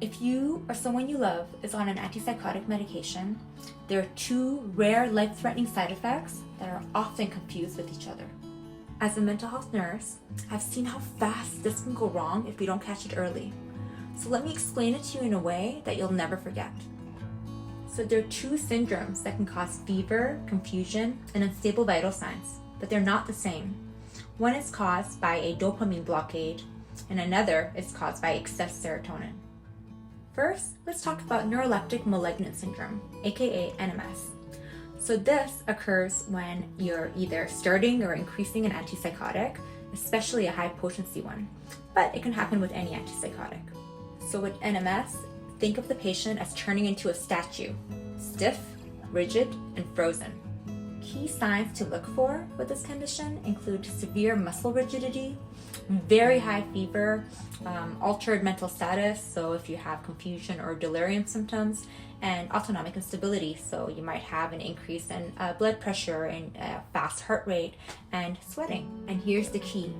If you or someone you love is on an antipsychotic medication, there are two rare life-threatening side effects that are often confused with each other. As a mental health nurse, I've seen how fast this can go wrong if we don't catch it early. So let me explain it to you in a way that you'll never forget. So there are two syndromes that can cause fever, confusion, and unstable vital signs, but they're not the same. One is caused by a dopamine blockade, and another is caused by excess serotonin. First, let's talk about neuroleptic malignant syndrome, aka NMS. So this occurs when you're either starting or increasing an antipsychotic, especially a high potency one, but it can happen with any antipsychotic. So with NMS, think of the patient as turning into a statue, stiff, rigid, and frozen. Key signs to look for with this condition include severe muscle rigidity, very high fever, altered mental status, so if you have confusion or delirium symptoms, and autonomic instability, so you might have an increase in blood pressure and fast heart rate and sweating. And here's the key: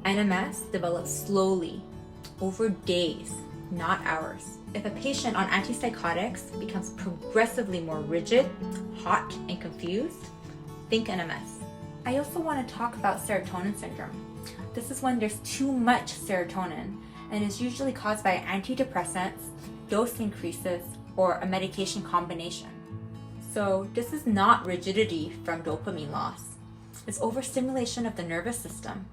NMS develops slowly over days, not hours. If a patient on antipsychotics becomes progressively more rigid, hot, and confused, think NMS. I also want to talk about serotonin syndrome. This is when there's too much serotonin and is usually caused by antidepressants, dose increases, or a medication combination. So this is not rigidity from dopamine loss. It's overstimulation of the nervous system.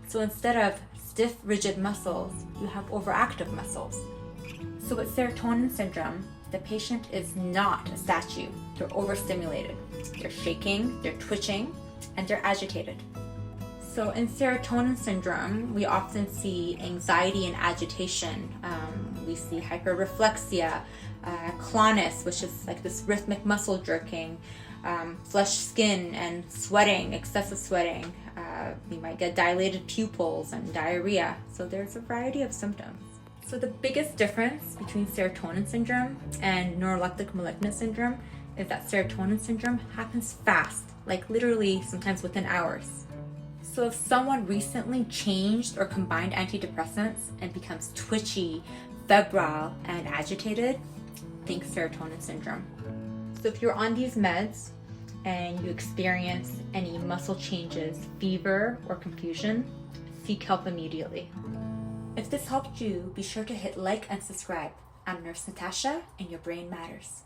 So instead of stiff, rigid muscles, you have overactive muscles. So with serotonin syndrome, the patient is not a statue. They're overstimulated. They're shaking, they're twitching, and they're agitated. So in serotonin syndrome, we often see anxiety and agitation. We see hyperreflexia, clonus, which is like this rhythmic muscle jerking, flushed skin and sweating, excessive sweating. We might get dilated pupils and diarrhea. So there's a variety of symptoms. So the biggest difference between serotonin syndrome and neuroleptic malignant syndrome is that serotonin syndrome happens fast, like literally sometimes within hours. So if someone recently changed or combined antidepressants and becomes twitchy, febrile, and agitated, think serotonin syndrome. So if you're on these meds and you experience any muscle changes, fever, or confusion, seek help immediately. If this helped you, be sure to hit like and subscribe. I'm Nurse Natasha, and your brain matters.